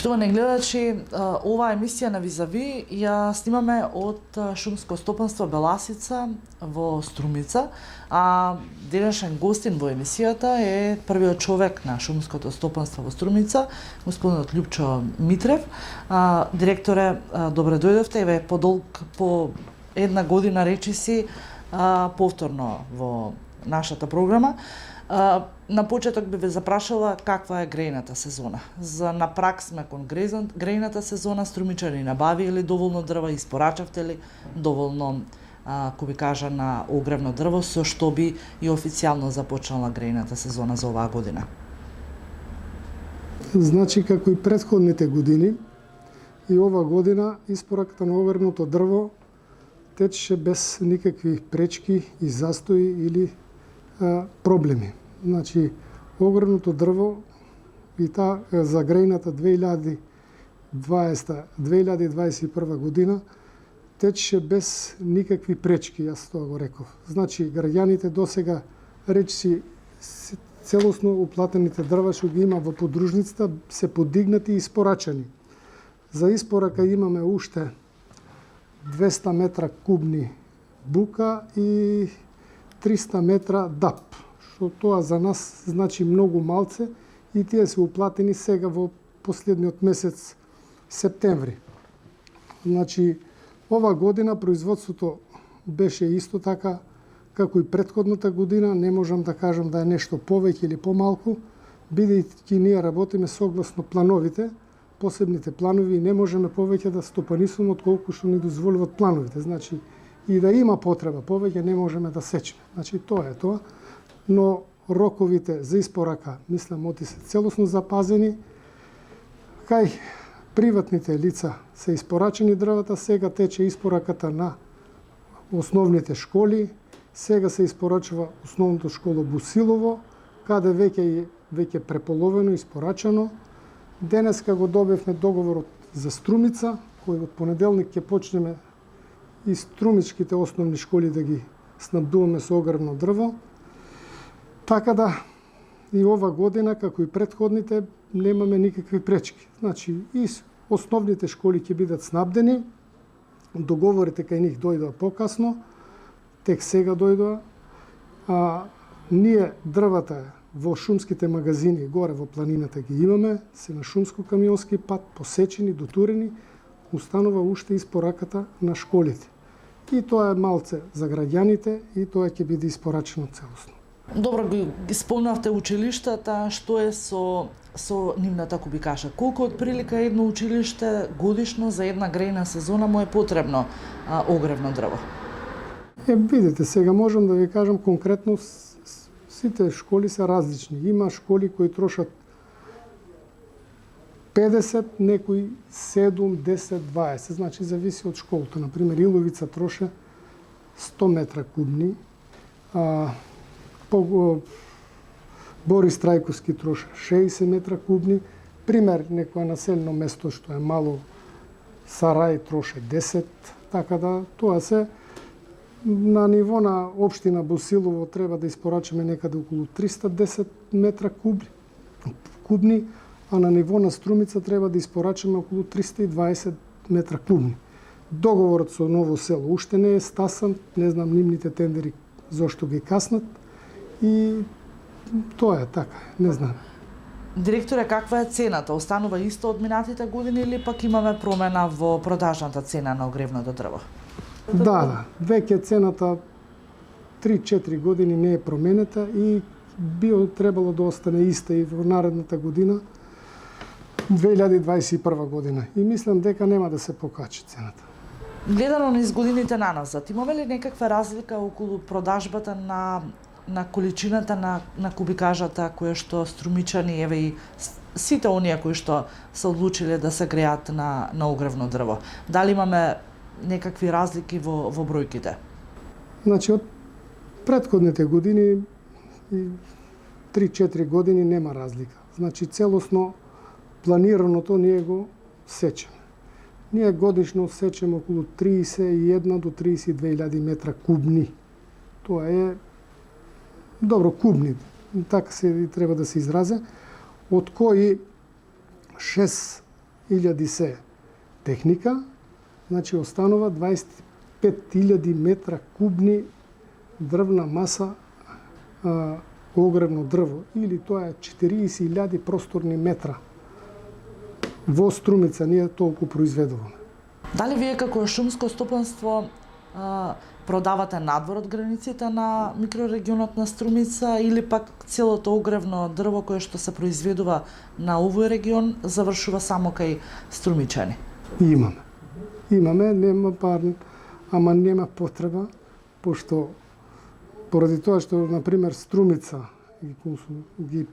Поштовани гледачи, оваа емисија на Визави ја снимаме од шумско стопанство Беласица во Струмица, а денешен гостин во емисијата е првиот човек на шумското стопанство во Струмица, господинот Љупчо Митрев. Директоре, добре дојдовте, еве по една година речиси повторно во нашата програма. На почеток би ве запрашала каква е грејната сезона. На прак сме кон грејната сезона, струмичани набавиле доволно дрва, испорачавте ли доволно, ко би кажа, на огревно дрво, со што би и официјално започнала грејната сезона за оваа година? Значи, како и претходните години, и ова година испораката на огревното дрво течеше без никакви пречки и застои или проблеми. Значи, огревното дрво и таа за грејната 2020-2021 година течеше без никакви пречки, јас тоа го реков. Значи, граѓаните досега речиси целосно уплатените дрва што ги има во подружницата се подигнати и испорачани. За испорака имаме уште 200 метра кубни бука и 300 метра ДАП, што тоа за нас значи многу малце и тие се уплатени сега во последниот месец септември. Значи, ова година производството беше исто така како и претходната година, не можам да кажам да е нешто повеќе или помалку, бидејќи ние работиме согласно плановите, посебните планови и не можеме повеќе да стопанисуваме отколку што ни дозволуваат плановите. Значи, и да има потреба повеќе не можеме да сечеме. Значи, тоа е тоа. Но роковите за испорака, мислам, оти се целосно запазени. Кај приватните лица се испорачени дрвата, сега тече испораката на основните школи, сега се испорачува основното школо Бусилово, каде веќе преполовено, испорачано. Денеска го добивме договорот за Струмица, кој од понеделник ќе почнеме и струмичките основни школи да ги снабдуваме со огревно дрво. Така да и ова година, како и претходните, немаме никакви пречки. Значи, и основните школи ќе бидат снабдени, договорите кај нив дојдоа покасно, тек сега дојдоа. Ние дрвата во шумските магазини горе во планината ги имаме, се на шумско-камионски пат, посечени, дотурени, устанува уште испораката на школите. И тоа е малце за граѓаните и тоа ќе биде испорачено целосно. Добро, ги спомнавте училиштата, што е со нивната кубикаша? Колку отприлика едно училиште годишно за една грејна сезона му е потребно огревно дрво? Видите, сега можам да ви кажам конкретно, сите школи се различни. Има школи кои трошат 50, некои 7, 10, 20. Значи, зависи од школата. Например, Иловица троше 100 метра кубни, Борис Трајковски троше 60 метра кубни. Пример, некое населено место што е мало, Сарај троше 10. Така да, тоа се на ниво на општина Босилово треба да испорачаме некаде околу 310 метра кубни, а на ниво на Струмица треба да испорачаме околу 320 метра кубни. Договорот со Ново село уште не е стасан, не знам нивните тендери зошто ги каснат и тоа е така, не знам. Директоре, каква е цената? Останува исто од минатите години или пак имаме промена во продажната цена на огревното дрво? Да, веќе цената 3-4 години не е променета и би требало да остане иста и во наредната година, 2021 година. И мислам дека нема да се покачи цената. Гледано низ годините наназад, имаме ли некаква разлика околу продажбата на количината на кубикажата која што струмичани, еве и сите оние кои што се одлучиле да се греат на огревно дрво? Дали имаме некакви разлики во бројките? Значи, од претходните години и 3-4 години нема разлика. Значи, целосно планираното ние го сечеме. Ние годишно сечеме околу 31 до 32.000 метра кубни. Тоа е добро кубни, така се треба да се изразе, од кои 6 25.000 се техника, значи останува 25.000 метра кубни дрвна маса, огревно дрво, или тоа е 40.000 просторни метра. Во Струмица ние толку произведуваме. Дали вие како шумско стопанство продавате надвор од границите на микрорегионот на Струмица или пак целото огревно дрво кое што се произведува на овој регион завршува само кај струмичани? Имаме, нема парн, ама нема потреба, пошто поради тоа што, например, Струмица ги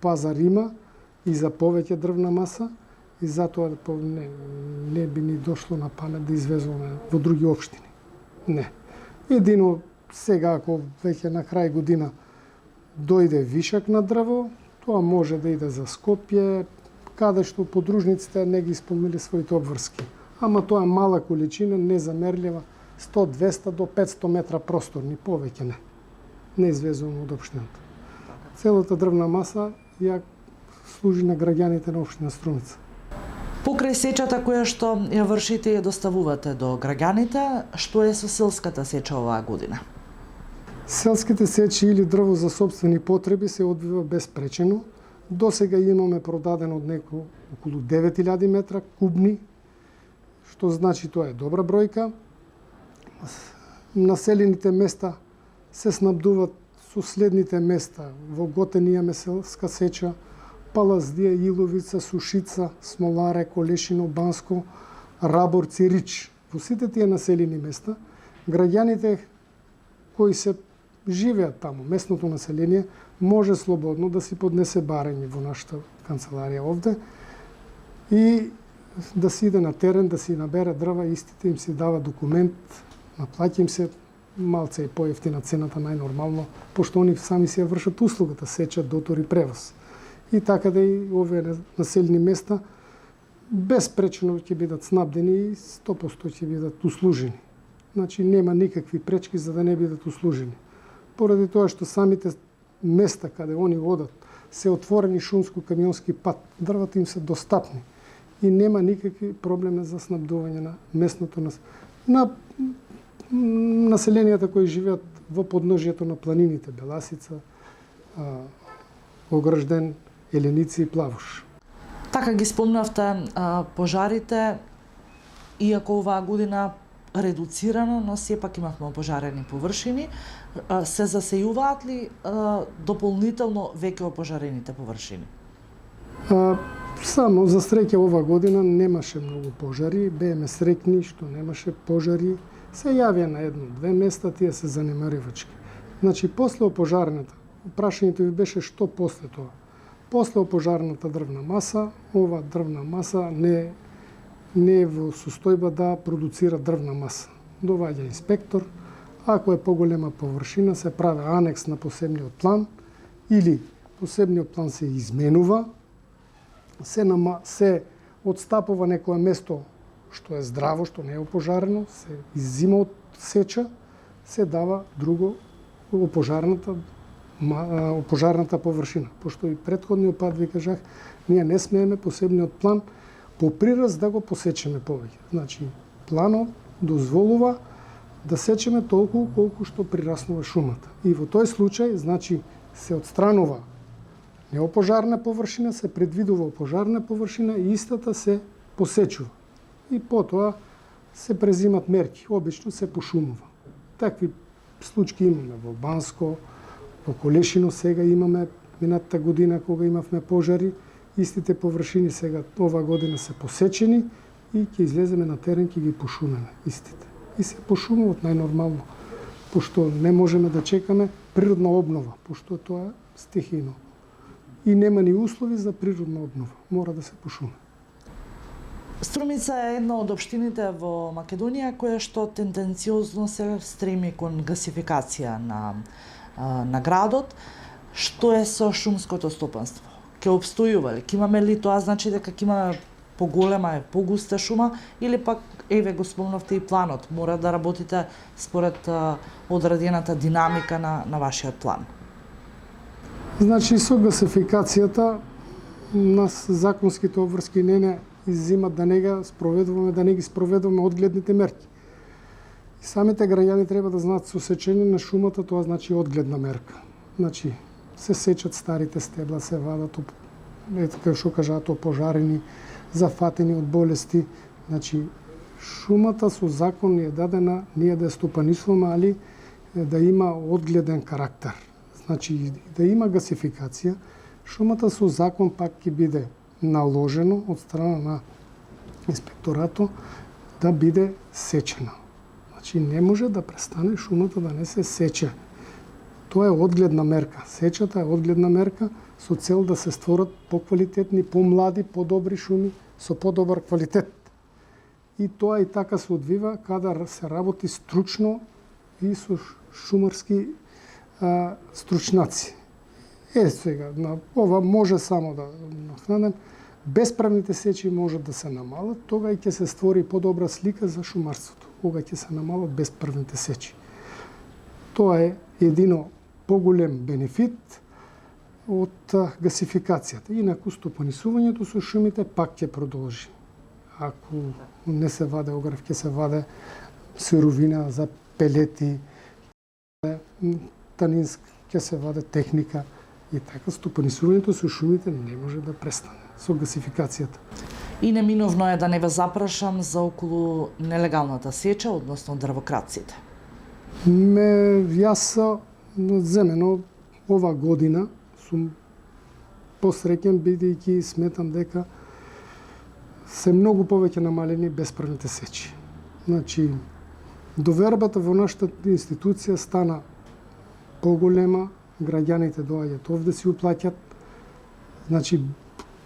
пазар има и за повеќе дрвна маса, и затоа не би ни дошло на памет да извезуваме во други општини. Не. Едино сега, ако веќе на крај година дојде вишак на дрво, тоа може да иде за Скопје, каде што подружниците не ги исполнили своите обврски. Ама тоа е мала количина, незамерлива, 100, 200 до 500 метра просторни, повеќе не. Не извезуваме од општината. Целата дрвна маса ја служи на граѓаните на општина Струмица. Покрај сечата која што ја вршите и ја доставувате до граѓаните, што е со селската сеча оваа година? Селските сечи или дрво за сопствени потреби се одвива безпречено. До сега имаме продадено од околу 9.000 метра кубни, што значи тоа е добра бројка. Населените места се снабдуваат со следните места. Во Готен имаме селска сеча, Палаздија, Иловица, Сушица, Смоларе, Колешино, Банско, Рабор, Цирич. Во сите тие населени места, граѓаните кои се живеат таму, местното население, може слободно да си поднесе барање во нашата канцеларија овде и да си иде на терен, да си набере дрва, истите им се дава документ, наплаќа им се малце и поевтина цената најнормално, пошто они сами си ја вршат услугата, сечат, дотор и превоз. И така да и овие населени места безпречно ќе бидат снабдени и 100% ќе бидат услужени. Значи нема никакви пречки за да не бидат услужени. Поради тоа што самите места каде они одат се отворени шумско-камионски пат, дрвата им се достапни и нема никакви проблеми за снабдување на местното на населенијата кои живеат во подножјето на планините Беласица, Огражден, Еленици и Плавуш. Така ги спомнавте пожарите, иако оваа година редуцирано, но сепак имавме опожарени површини. Се засејуваат ли дополнително веќе опожарените површини? Само за среќа ова година немаше многу пожари, бееме среќни што немаше пожари. Се јавија на едно-две места, тие се занемаривачки. Значи, после опожарената, прашањето ви беше што после тоа. После опожарената дрвна маса, ова дрвна маса не е во состојба да продуцира дрвна маса. Доваѓа инспектор, ако е поголема површина, се прави анекс на посебниот план или посебниот план се изменува, се отстапува некое место што е здраво, што не е опожарено, се иззима од сеча, се дава друго опожарната површина. Пошто и претходниот пат ви кажах, ние не смееме посебниот план по прираз да го посечеме повеќе. Значи, планот дозволува да сечеме толку колку што прираснува шумата. И во тој случај, значи, се отстранува неопожарна површина, се предвидува опожарна површина и истата се посечува. И потоа се презимат мерки, обично се пошумува. Такви случаи имаме во Банско, во Колешино сега имаме, минатата година кога имавме пожари, истите површини сега ова година се посечени и ќе излеземе на терен, ќе ги пошумеме истите. И се пошумуваат најнормално, пошто не можеме да чекаме природна обнова, пошто тоа е стихино. И нема ни услови за природна обнова, мора да се пошуме. Струмица е една од општините во Македонија која што тенденциозно се стреми кон гасификација на градот. Што е со шумското стопанство? Ке обстојува ли? Ке имаме ли тоа значи дека ќе имаме поголема, погуста шума или пак еве го спомнавте и планот, мора да работите според одредената динамика на вашиот план? Значи со гасификацијата нас законските обврски не иззимат да не ги спроведуваме одгледните мерки. И самите граѓани треба да знаат со сечење на шумата тоа значи одгледна мерка. Значи се сечат старите стебла, се вадат како што кажаат опожарени, зафатени од болести. Значи шумата со закон е дадена ние да ја стопанисуваме, али да има одгледен карактер. Значи да има гасификација, шумата со закон пак ќе биде наложено од страна на инспекторато да биде сечена. Значи не може да престане шумата да не се сече. Тоа е одгледна мерка. Сечата е одгледна мерка со цел да се створат поквалитетни, помлади, подобри шуми со подобар квалитет. И тоа и така се одвива када се работи стручно и со шумарски стручнаци. Сега, на ова може само да нахнанем, бесправните сечи можат да се намалат, тога и ќе се створи подобра слика за шумарството, кога ќе се намалат бесправните сечи. Тоа е едино поголем бенефит од гасификацијата. Инаку стопанисувањето со шумите пак ќе продолжи. Ако не се ваде огрев, ќе се ваде суровина за пелети, танинск, ќе се ваде техника и така стопанисувањето со шумите не може да престане со гасификацијата. И неминовно е да не ве запрашам за околу нелегалната сеча, односно дрвокраците. Јас земено ова година сум посреќен бидејќи сметам дека се многу повеќе намалени бесправните сечи. Значи, довербата во нашата институција стана поголема, граѓаните доаѓаат овде си уплаќат. Значи,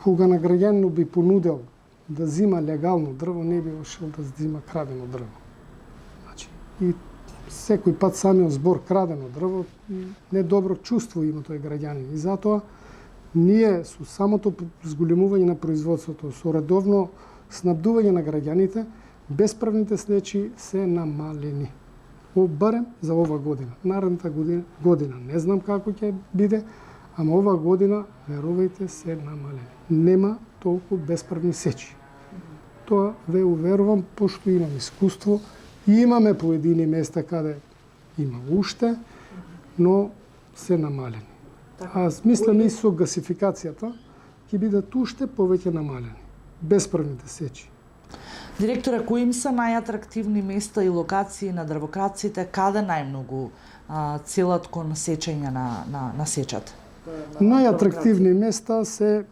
кога на граѓанинот би понудел да зима легално дрво, не би отшел да зима крадено дрво. Значи, и секој пат самиот збор крадено дрво недобро чувство има тој граѓанин. И затоа ние со самото зголемување на производството, со редовно снабдување на граѓаните, бесправните сечи се намалени. Барем за ова година. Наредната година не знам како ќе биде, ама ова година, верувајте, се намалени. Нема толку бесправни сечи. Тоа ве уверувам, пошто имам искуство и имаме поедини места каде има уште, но се намалени. Аз мислам и со гасификацијата ќе бидат уште повеќе намалени. Бесправните сечи. Директоре, кои им се најатрактивни места и локации на дрвокраците, каде најмногу целат кон сечење на сечата? Најатрактивни места се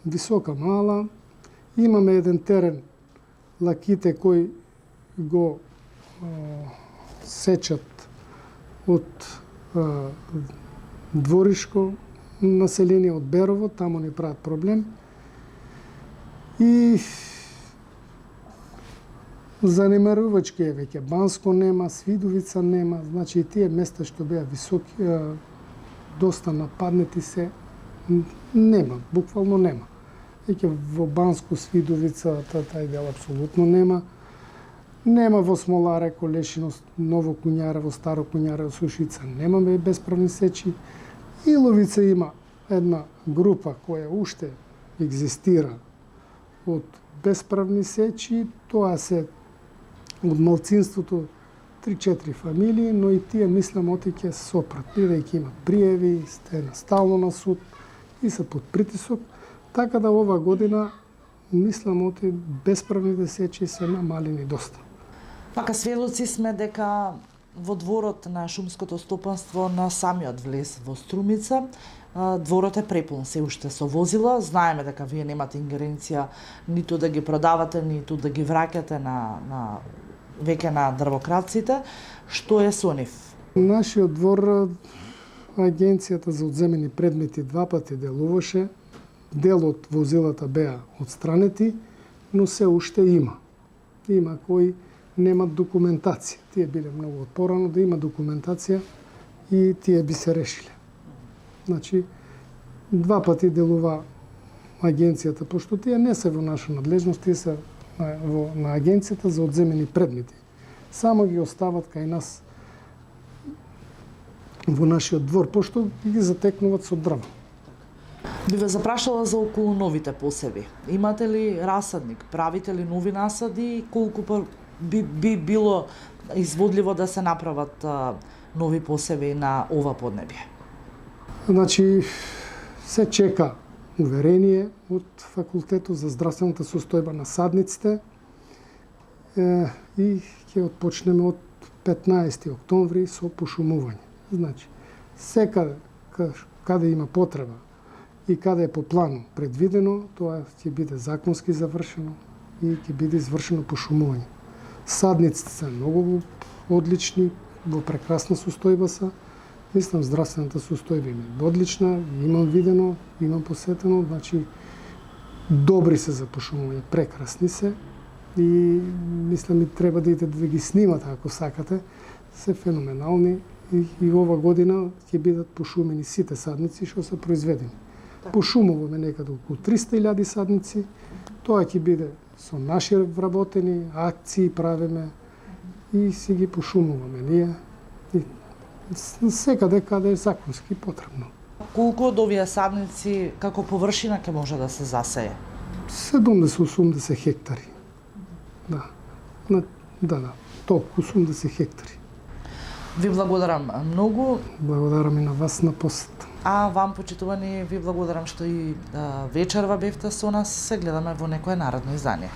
Висока Мала. Имаме еден терен Лаките кој го сечат од дворишко население, од Берово, таму ни прават проблем. И занемарувачки е веќе Банско нема, Свидовица нема, значи и тие места што беа високи, доста нападнети се, нема, буквално нема. Веќе во Банско, Свидовица, тај дел апсолутно нема. Нема во Смоларе, Колешино, Ново Куњарево, Старо Куњарево, Сушица, немаме бесправни сечи. Иловица има една група која уште екзистира од бесправни сечи, тоа се од малцинството 3-4 фамилии, но и тие мислам оти ќе се сопрат, бидејќи има пријави, сте стално на суд и се под притисок, така да ова година мислам оти бесправните сечи се намалени доста. Пака сведоци сме дека во дворот на шумското стопанство на самиот влез во Струмица, дворот е препун се уште со возила. Знаеме дека вие немате ингеренција ниту да ги продавате, ниту да ги враќате на веќе на дрвокраците. Што е со нив? Нашиот двор, Агенцијата за одземени предмети 2 пати делуваше. Дел од возилата беа отстранети, но се уште има. Има кои немат документација. Тие биле многу отпорано да има документација и тие би се решиле. Значи, 2 пати делува агенцијата, пошто тие не се во наша надлежност, тие се на Агенцијата за одземени предмети. Само ги остават кај нас во нашиот двор, пошто ги затекнуваат со дрва. Би ве запрашала за околу новите посеви. Имате ли расадник? Правите ли нови насади? Колку би било изводливо да се направат нови посеви на ова поднебје? Значи, се чека уверение од Факултетот за здравствената состојба на садниците и ќе отпочнеме од 15 октомври со пошумување. Значи, секаде каде има потреба и каде е по план предвидено, тоа ќе биде законски завршено и ќе биде извршено пошумување. Садниците се многу одлични, во прекрасна состојба се. Мислам, здравствената состојба им е одлична, имам видено, имам посетено, значи добри се за пошумување, прекрасни се и мислам и треба да идете да ги снимате ако сакате, се феноменални и ова година ќе бидат пошумени сите садници што се произведени. Пошумуваме некаде околу 300.000 садници, тоа ќе биде со наши вработени акции правиме и си ги пошумуваме ние и секаде каде е законски потребно. Колку од овие садници како површина ќе може да се засее? 70-80 хектари. Да, толку 80 хектари. Ви благодарам многу. Благодарам и на вас на посет. А вам, почитувани, ви благодарам што и вечерва бевте со нас. Се гледаме во некое наредно издание.